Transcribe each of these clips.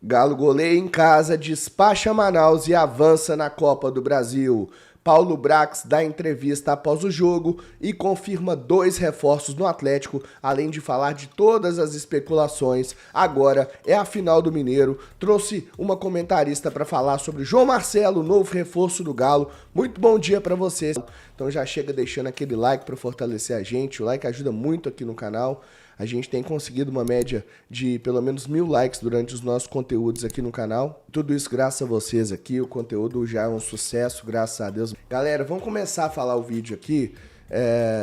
Galo goleia em casa, despacha Manaus e avança na Copa do Brasil. Paulo Brax dá entrevista após o jogo e confirma 2 reforços no Atlético, além de falar de todas as especulações. Agora é a final do Mineiro. Trouxe uma comentarista para falar sobre João Marcelo, novo reforço do Galo. Muito bom dia para vocês. Então já chega deixando aquele like para fortalecer a gente. O like ajuda muito aqui no canal. A gente tem conseguido uma média de pelo menos 1000 likes durante os nossos conteúdos aqui no canal. Tudo isso graças a vocês aqui, o conteúdo já é um sucesso, graças a Deus. Galera, vamos começar a falar o vídeo aqui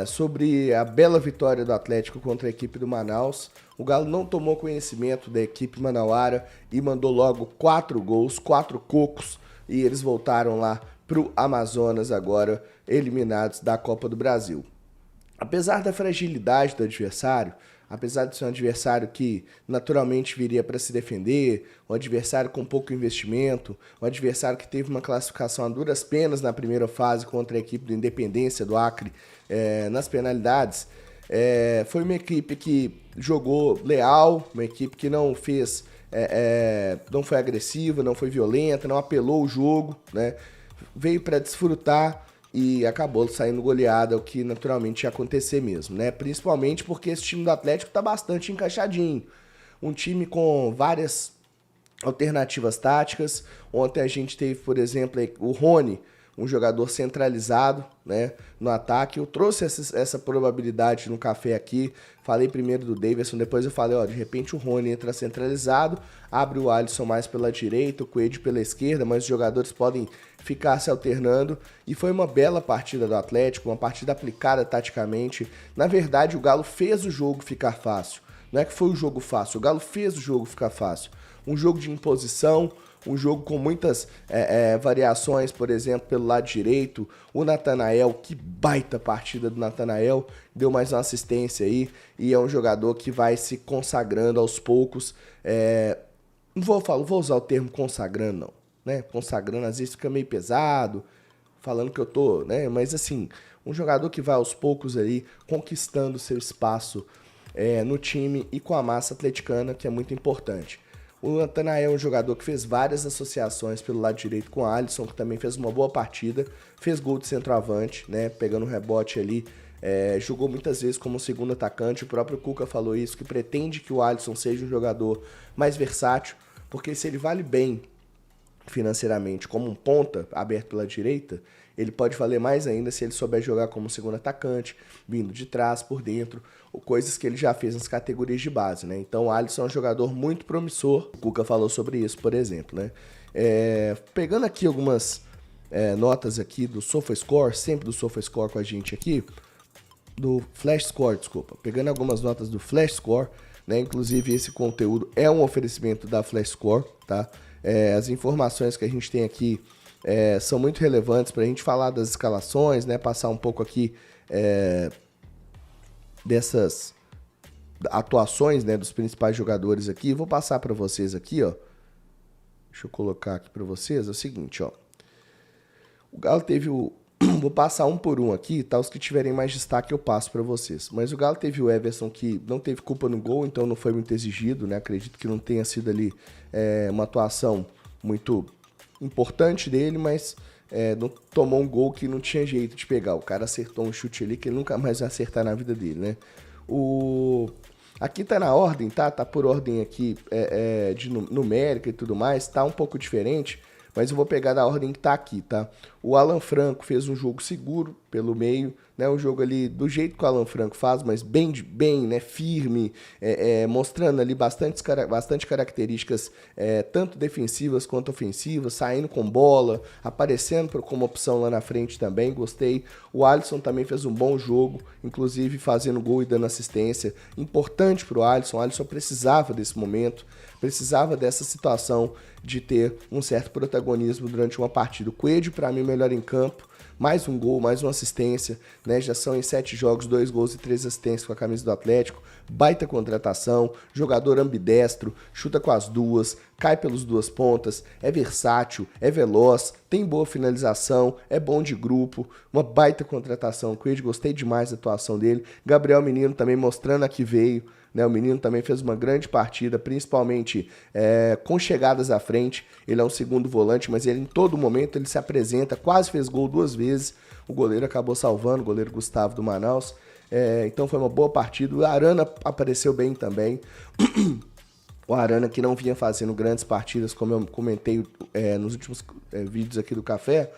sobre a bela vitória do Atlético contra a equipe do Manaus. O Galo não tomou conhecimento da equipe manauara e mandou logo 4 gols, 4 cocos, e eles voltaram lá pro Amazonas agora, eliminados da Copa do Brasil. Apesar da fragilidade do adversário, apesar de ser um adversário que naturalmente viria para se defender, um adversário com pouco investimento, um adversário que teve uma classificação a duras penas na primeira fase contra a equipe do Independência do Acre nas penalidades, foi uma equipe que jogou leal, uma equipe que não fez, não foi agressiva, não foi violenta, não apelou o jogo, né? Veio para desfrutar e acabou saindo goleada, o que naturalmente ia acontecer mesmo, né? Principalmente porque esse time do Atlético tá bastante encaixadinho. Um time com várias alternativas táticas. Ontem a gente teve, por exemplo, o Rony, um jogador centralizado, né, no ataque. Eu trouxe essa probabilidade no café aqui. Falei primeiro do Davidson, depois eu falei, ó, de repente o Rony entra centralizado, abre o Alisson mais pela direita, o Coelho pela esquerda, mas os jogadores podem ficar se alternando. E foi uma bela partida do Atlético, uma partida aplicada taticamente. Na verdade, o Galo fez o jogo ficar fácil. Não é que foi o jogo fácil, o Galo fez o jogo ficar fácil. Um jogo de imposição, um jogo com muitas variações, por exemplo, pelo lado direito. O Natanael, que baita partida do Natanael, deu mais uma assistência aí. E é um jogador que vai se consagrando aos poucos. Não vou usar o termo consagrando, não, né? Consagrando às vezes fica meio pesado, falando que eu tô, né? Mas assim, um jogador que vai aos poucos ali, conquistando seu espaço no time e com a massa atleticana, que é muito importante. O Natanael é um jogador que fez várias associações pelo lado direito com o Alisson, que também fez uma boa partida, fez gol de centroavante, né, pegando um rebote ali, jogou muitas vezes como segundo atacante. O próprio Cuca falou isso, que pretende que o Alisson seja um jogador mais versátil, porque se ele vale bem financeiramente como um ponta aberto pela direita, ele pode valer mais ainda se ele souber jogar como segundo atacante, vindo de trás, por dentro, coisas que ele já fez nas categorias de base, né? Então o Alisson é um jogador muito promissor. O Cuca falou sobre isso, por exemplo, né? Pegando aqui algumas notas aqui do SofaScore, sempre do SofaScore com a gente aqui, do Flash Score, desculpa. Pegando algumas notas do Flash Score, né? Inclusive esse conteúdo é um oferecimento da Flash Score, tá? As informações que a gente tem aqui são muito relevantes para a gente falar das escalações, né? Passar um pouco aqui dessas atuações, né, dos principais jogadores aqui. Vou passar para vocês aqui, ó. Deixa eu colocar aqui para vocês. É o seguinte, ó. O Galo teve o... Vou passar um por um aqui, tá? Os que tiverem mais destaque eu passo para vocês. Mas o Galo teve o Everson, que não teve culpa no gol, então não foi muito exigido, né? Acredito que não tenha sido ali uma atuação muito importante dele, mas não tomou um gol que não tinha jeito de pegar. O cara acertou um chute ali que ele nunca mais vai acertar na vida dele, né? Aqui tá na ordem, tá? Tá por ordem aqui de numérica e tudo mais, tá um pouco diferente, mas eu vou pegar da ordem que tá aqui, tá? O Alan Franco fez um jogo seguro pelo meio, né? Um jogo ali do jeito que o Alan Franco faz, mas bem, né? Firme, mostrando ali bastante características, tanto defensivas quanto ofensivas, saindo com bola, aparecendo como opção lá na frente também, gostei. O Alisson também fez um bom jogo, inclusive fazendo gol e dando assistência, importante pro Alisson. O Alisson precisava desse momento, precisava dessa situação de ter um certo protagonismo durante uma partida. O Coelho, para mim, melhor em campo, mais um gol, mais uma assistência, né? Já são em 7 jogos, 2 gols e 3 assistências com a camisa do Atlético. Baita contratação, jogador ambidestro, chuta com as duas, cai pelas duas pontas, é versátil, é veloz, tem boa finalização, é bom de grupo, uma baita contratação. Coelho, gostei demais da atuação dele. Gabriel Menino também mostrando a que veio, né? O menino também fez uma grande partida, principalmente com chegadas à frente. Ele é um segundo volante, mas ele em todo momento ele se apresenta, quase fez gol 2 vezes. O goleiro acabou salvando, o goleiro Gustavo do Manaus. Então foi uma boa partida. O Arana apareceu bem também. O Arana que não vinha fazendo grandes partidas, como eu comentei nos últimos vídeos aqui do Café.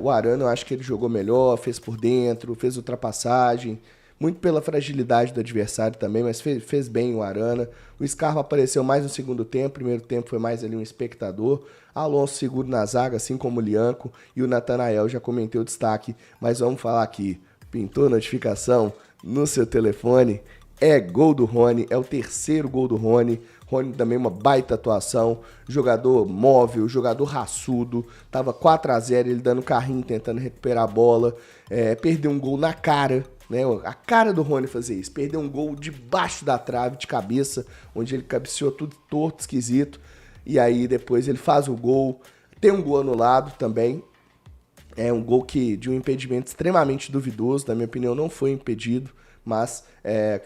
O Arana eu acho que ele jogou melhor, fez por dentro, fez ultrapassagem, muito pela fragilidade do adversário também, mas fez bem o Arana. O Scarpa apareceu mais no segundo tempo, primeiro tempo foi mais ali um espectador. Alonso seguro na zaga, assim como o Lianco, e o Natanael já comentei o destaque, mas vamos falar aqui. Pintou notificação no seu telefone? É gol do Rony, é o terceiro gol do Rony. Rony também uma baita atuação, jogador móvel, jogador raçudo, tava 4-0, ele dando carrinho, tentando recuperar a bola, perdeu um gol na cara, né? A cara do Rony fazer isso, perdeu um gol debaixo da trave, de cabeça, onde ele cabeceou tudo torto, esquisito, e aí depois ele faz o gol, tem um gol anulado também, é um gol de um impedimento extremamente duvidoso, na minha opinião não foi impedido, mas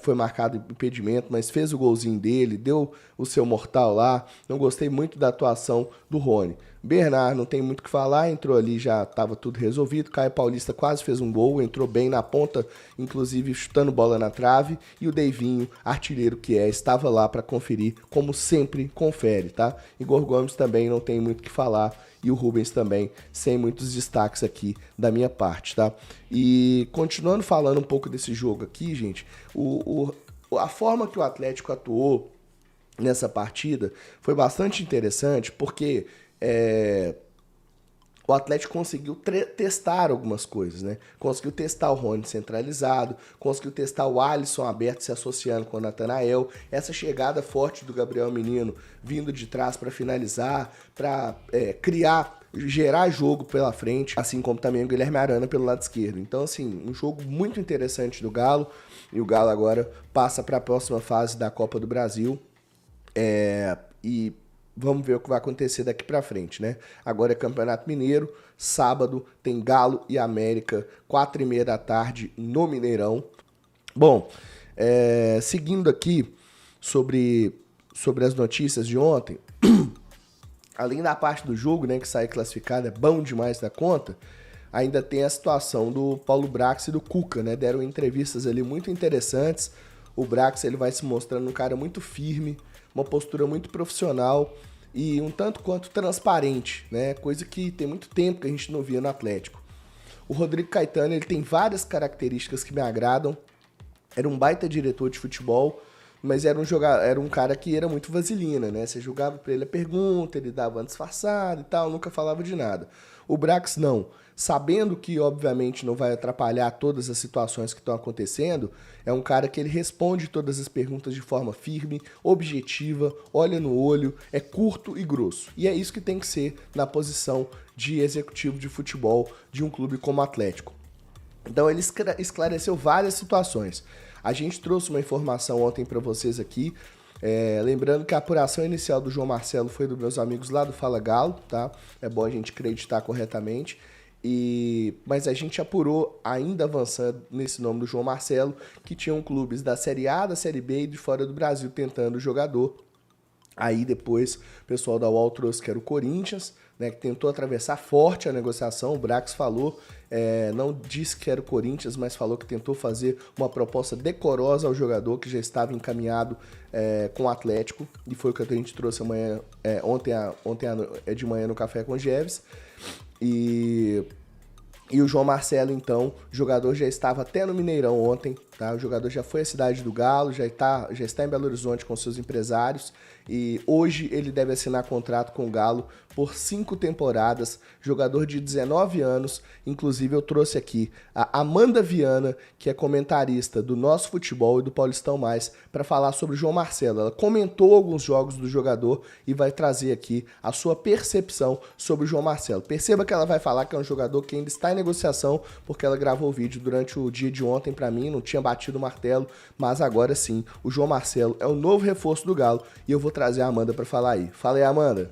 foi marcado impedimento, mas fez o golzinho dele, deu o seu mortal lá. Não gostei muito da atuação do Rony. Bernard não tem muito o que falar, entrou ali, já estava tudo resolvido. Caio Paulista quase fez um gol, entrou bem na ponta, inclusive chutando bola na trave. E o Deivinho, artilheiro que estava lá para conferir, como sempre confere, tá? Igor Gomes também não tem muito o que falar. E o Rubens também, sem muitos destaques aqui da minha parte, tá? E continuando falando um pouco desse jogo aqui, gente, a forma que o Atlético atuou nessa partida foi bastante interessante, porque o Atlético conseguiu testar algumas coisas, né? Conseguiu testar o Rony centralizado, conseguiu testar o Alisson aberto se associando com o Natanael, essa chegada forte do Gabriel Menino vindo de trás para finalizar, para gerar jogo pela frente, assim como também o Guilherme Arana pelo lado esquerdo. Então, assim, um jogo muito interessante do Galo, e o Galo agora passa para a próxima fase da Copa do Brasil, e vamos ver o que vai acontecer daqui pra frente, né? Agora é Campeonato Mineiro, sábado tem Galo e América, 4h30 da tarde no Mineirão. Bom, seguindo aqui sobre as notícias de ontem, além da parte do jogo, né, que sai classificado, é bom demais da conta, ainda tem a situação do Paulo Brax e do Cuca, né? Deram entrevistas ali muito interessantes. O Brax, ele vai se mostrando um cara muito firme, uma postura muito profissional e um tanto quanto transparente, né? Coisa que tem muito tempo que a gente não via no Atlético. O Rodrigo Caetano, ele tem várias características que me agradam. Era um baita diretor de futebol, mas era um cara que era muito vaselina, né? Você jogava pra ele a pergunta, ele dava uma disfarçada e tal, nunca falava de nada. O Brax não. Sabendo que, obviamente, não vai atrapalhar todas as situações que estão acontecendo, é um cara que ele responde todas as perguntas de forma firme, objetiva, olha no olho, é curto e grosso. E é isso que tem que ser na posição de executivo de futebol de um clube como o Atlético. Então ele esclareceu várias situações. A gente trouxe uma informação ontem para vocês aqui, lembrando que a apuração inicial do João Marcelo foi dos meus amigos lá do Fala Galo, tá? É bom a gente acreditar corretamente. Mas a gente apurou, ainda avançando nesse nome do João Marcelo, que tinham clubes da Série A, da Série B e de fora do Brasil tentando o jogador. Aí depois o pessoal da UOL trouxe que era o Corinthians, né, que tentou atravessar forte a negociação. O Brax falou, não disse que era o Corinthians, mas falou que tentou fazer uma proposta decorosa ao jogador que já estava encaminhado com o Atlético, e foi o que a gente trouxe ontem de manhã no Café com Jeves. E o João Marcelo, então, o jogador já estava até no Mineirão ontem, tá? O jogador já foi à cidade do Galo, já está em Belo Horizonte com seus empresários, e hoje ele deve assinar contrato com o Galo por 5 temporadas, jogador de 19 anos. Inclusive eu trouxe aqui a Amanda Viana, que é comentarista do Nosso Futebol e do Paulistão Mais, para falar sobre o João Marcelo. Ela comentou alguns jogos do jogador e vai trazer aqui a sua percepção sobre o João Marcelo. Perceba que ela vai falar que é um jogador que ainda está em negociação, porque ela gravou o vídeo durante o dia de ontem para mim, não tinha batido o martelo, mas agora sim, o João Marcelo é o novo reforço do Galo e eu vou trazer a Amanda para falar aí. Fala aí, Amanda.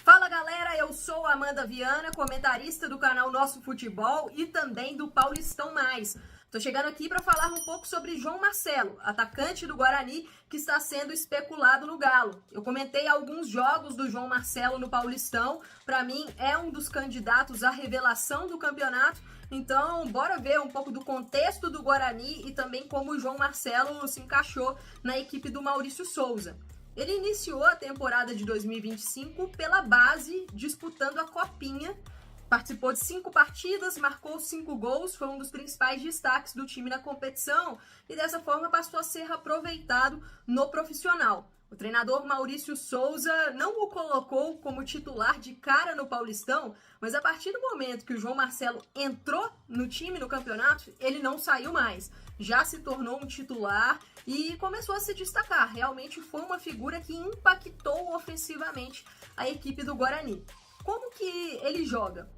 Fala, galera, eu sou a Amanda Viana, comentarista do canal Nosso Futebol e também do Paulistão Mais. Tô chegando aqui para falar um pouco sobre João Marcelo, atacante do Guarani, que está sendo especulado no Galo. Eu comentei alguns jogos do João Marcelo no Paulistão. Para mim, é um dos candidatos à revelação do campeonato. Então, bora ver um pouco do contexto do Guarani e também como o João Marcelo se encaixou na equipe do Maurício Souza. Ele iniciou a temporada de 2025 pela base, disputando a Copinha. Participou de 5 partidas, marcou 5 gols, foi um dos principais destaques do time na competição e dessa forma passou a ser aproveitado no profissional. O treinador Maurício Souza não o colocou como titular de cara no Paulistão, mas a partir do momento que o João Marcelo entrou no time no campeonato, ele não saiu mais. Já se tornou um titular e começou a se destacar. Realmente foi uma figura que impactou ofensivamente a equipe do Guarani. Como que ele joga?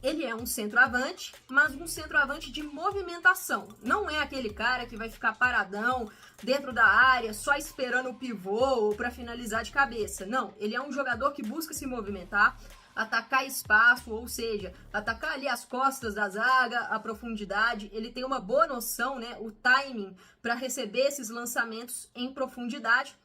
Ele é um centroavante, mas um centroavante de movimentação. Não é aquele cara que vai ficar paradão dentro da área, só esperando o pivô ou para finalizar de cabeça. Não, ele é um jogador que busca se movimentar, atacar espaço, ou seja, atacar ali as costas da zaga, a profundidade. Ele tem uma boa noção, né, o timing para receber esses lançamentos em profundidade.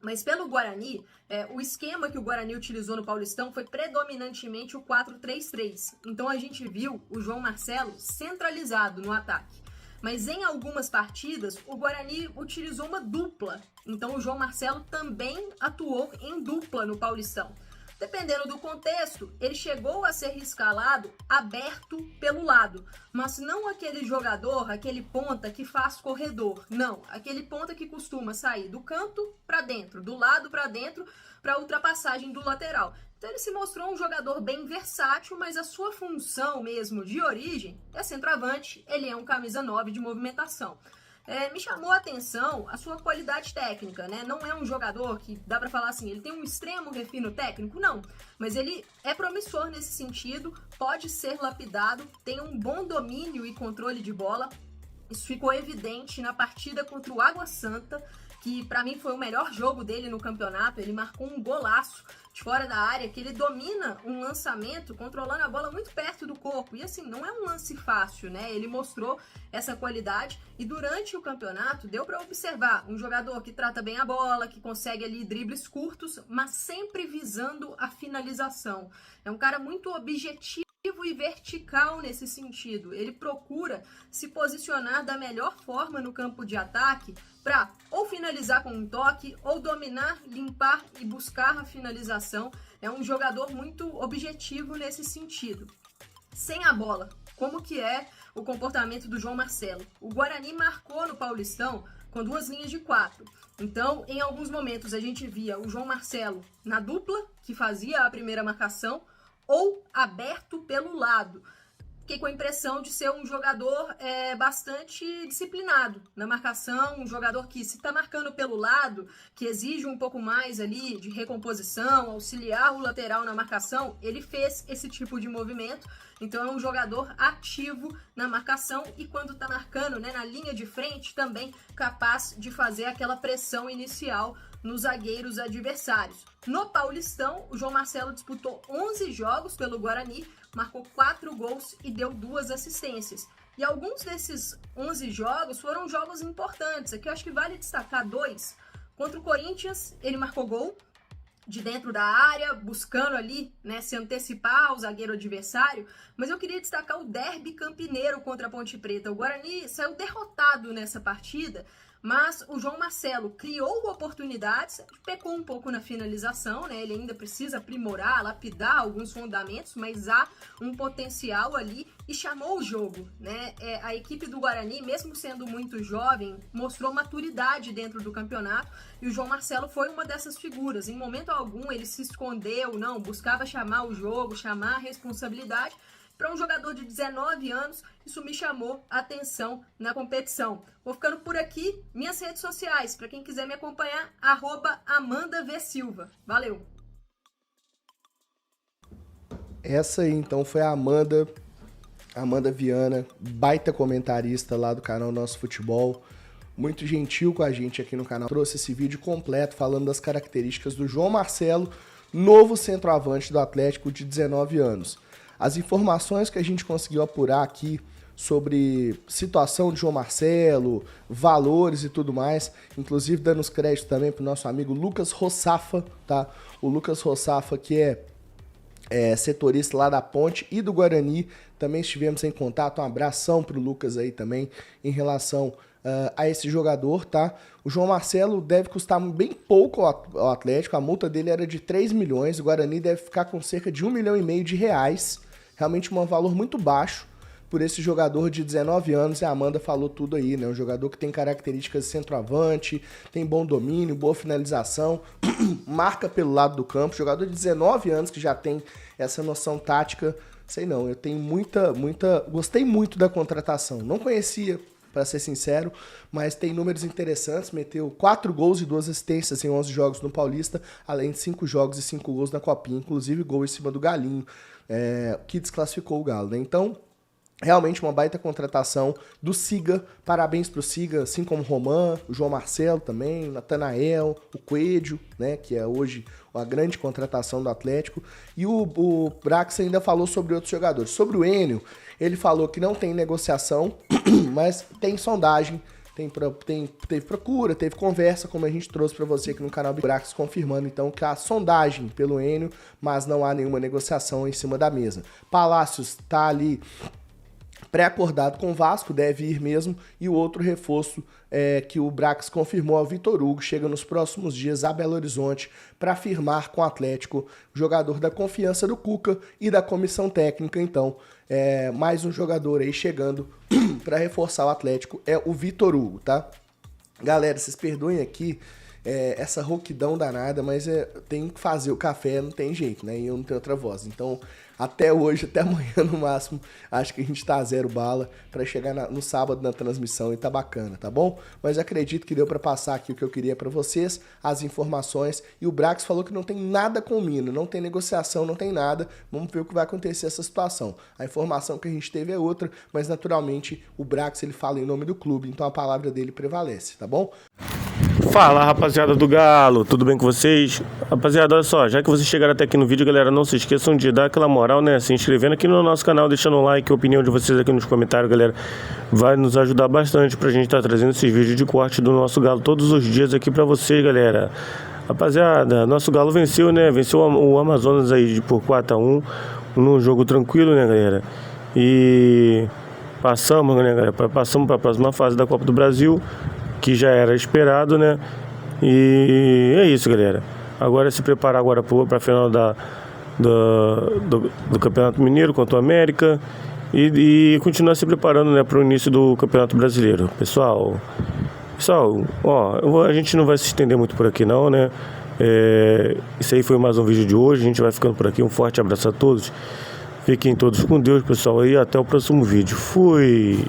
Mas pelo Guarani, o esquema que o Guarani utilizou no Paulistão foi predominantemente o 4-3-3. Então a gente viu o João Marcelo centralizado no ataque. Mas em algumas partidas, o Guarani utilizou uma dupla. Então o João Marcelo também atuou em dupla no Paulistão. Dependendo do contexto, ele chegou a ser escalado aberto pelo lado, mas não aquele jogador, aquele ponta que faz corredor, não, aquele ponta que costuma sair do canto para dentro, do lado para dentro, para a ultrapassagem do lateral. Então ele se mostrou um jogador bem versátil, mas a sua função mesmo de origem é centroavante, ele é um camisa 9 de movimentação. Me chamou a atenção a sua qualidade técnica, né? Não é um jogador que dá pra falar assim, ele tem um extremo refino técnico, não. Mas ele é promissor nesse sentido, pode ser lapidado, tem um bom domínio e controle de bola. Isso ficou evidente na partida contra o Água Santa, que pra mim foi o melhor jogo dele no campeonato. Ele marcou um golaço de fora da área, que ele domina um lançamento, controlando a bola muito perto do corpo. E assim, não é um lance fácil, né? Ele mostrou essa qualidade e durante o campeonato deu para observar um jogador que trata bem a bola, que consegue ali dribles curtos, mas sempre visando a finalização. É um cara muito objetivo e vertical nesse sentido. Ele procura se posicionar da melhor forma no campo de ataque para ou finalizar com um toque, ou dominar, limpar e buscar a finalização. É um jogador muito objetivo nesse sentido. Sem a bola, como que é o comportamento do João Marcelo? O Guarani marcou no Paulistão com 2 linhas de 4. Então, em alguns momentos a gente via o João Marcelo na dupla, que fazia a primeira marcação, ou aberto pelo lado. Fiquei com a impressão de ser um jogador bastante disciplinado na marcação, um jogador que, se está marcando pelo lado, que exige um pouco mais ali de recomposição, auxiliar o lateral na marcação, ele fez esse tipo de movimento. Então é um jogador ativo na marcação e quando está marcando, né, na linha de frente, também capaz de fazer aquela pressão inicial nos zagueiros adversários. No Paulistão, o João Marcelo disputou 11 jogos pelo Guarani, marcou 4 gols e deu 2 assistências. E alguns desses 11 jogos foram jogos importantes. Aqui eu acho que vale destacar 2. Contra o Corinthians, ele marcou gol de dentro da área, buscando ali, né, se antecipar ao zagueiro adversário, mas eu queria destacar o derby campineiro contra a Ponte Preta. O Guarani saiu derrotado nessa partida, mas o João Marcelo criou oportunidades, pecou um pouco na finalização, né? Ele ainda precisa aprimorar, lapidar alguns fundamentos, mas há um potencial ali e chamou o jogo, né? A equipe do Guarani, mesmo sendo muito jovem, mostrou maturidade dentro do campeonato e o João Marcelo foi uma dessas figuras. Em momento algum ele se escondeu, não, buscava chamar o jogo, chamar a responsabilidade. Para um jogador de 19 anos, isso me chamou a atenção na competição. Vou ficando por aqui. Minhas redes sociais, para quem quiser me acompanhar, @AmandaVSilva. Valeu! Essa aí, então, foi a Amanda Viana, baita comentarista lá do canal Nosso Futebol. Muito gentil com a gente aqui no canal. Trouxe esse vídeo completo falando das características do João Marcelo, novo centroavante do Atlético de 19 anos. As informações que a gente conseguiu apurar aqui sobre situação de João Marcelo, valores e tudo mais, inclusive dando os créditos também pro nosso amigo Lucas Rossafa, tá? O Lucas Rossafa, que é setorista lá da Ponte e do Guarani, também estivemos em contato. Um abração pro Lucas aí também em relação a esse jogador, tá? O João Marcelo deve custar bem pouco ao Atlético, a multa dele era de 3 milhões, o Guarani deve ficar com cerca de 1,5 milhão de reais, realmente um valor muito baixo por esse jogador de 19 anos, e a Amanda falou tudo aí, né? Um jogador que tem características de centroavante, tem bom domínio, boa finalização, marca pelo lado do campo, jogador de 19 anos que já tem essa noção tática, sei não, eu tenho gostei muito da contratação, não conhecia, para ser sincero, mas tem números interessantes, meteu 4 gols e 2 assistências em 11 jogos no Paulista, além de 5 jogos e 5 gols na Copinha, inclusive gol em cima do Galinho, que desclassificou o Galo, né? Então, realmente uma baita contratação do Siga, parabéns pro Siga, assim como o Roman, o João Marcelo também, o Natanael, o Coelho, né, que é hoje uma grande contratação do Atlético, e o Brax ainda falou sobre outros jogadores. Sobre o Enio, ele falou que não tem negociação, mas tem sondagem, teve procura, teve conversa, como a gente trouxe para você aqui no canal Brax, confirmando então que há sondagem pelo Enio, mas não há nenhuma negociação em cima da mesa. Palácios tá ali pré-acordado com o Vasco, deve ir mesmo, e o outro reforço que o Brax confirmou ao Vitor Hugo, chega nos próximos dias a Belo Horizonte para firmar com o Atlético, jogador da confiança do Cuca e da comissão técnica, então, mais um jogador aí chegando para reforçar o Atlético, é o Vitor Hugo, tá? Galera, vocês perdoem aqui essa rouquidão danada, mas tem que fazer o café, não tem jeito, né? E eu não tenho outra voz. Então, até hoje, até amanhã no máximo, acho que a gente tá a 0 bala pra chegar no sábado na transmissão e tá bacana, tá bom? Mas acredito que deu pra passar aqui o que eu queria pra vocês, as informações, e o Brax falou que não tem nada com o Mino, não tem negociação, não tem nada, vamos ver o que vai acontecer essa situação. A informação que a gente teve é outra, mas naturalmente o Brax ele fala em nome do clube, então a palavra dele prevalece, tá bom? Fala, rapaziada do Galo, tudo bem com vocês? Rapaziada, olha só, já que vocês chegaram até aqui no vídeo, galera, não se esqueçam de dar aquela moral, né? Se inscrevendo aqui no nosso canal, deixando um like, a opinião de vocês aqui nos comentários, galera, vai nos ajudar bastante pra gente estar trazendo esses vídeos de corte do nosso Galo todos os dias aqui pra vocês, galera. Rapaziada, nosso Galo venceu, né? Venceu o Amazonas aí por 4-1, num jogo tranquilo, né, galera? E passamos, né, galera? Passamos pra próxima fase da Copa do Brasil, que já era esperado, né? E é isso, galera. Agora é se preparar agora para a final do Campeonato Mineiro contra o América e continuar se preparando, né, para o início do Campeonato Brasileiro. Pessoal, ó, a gente não vai se estender muito por aqui não, né? Isso aí foi mais um vídeo de hoje. A gente vai ficando por aqui. Um forte abraço a todos. Fiquem todos com Deus, pessoal, e até o próximo vídeo. Fui!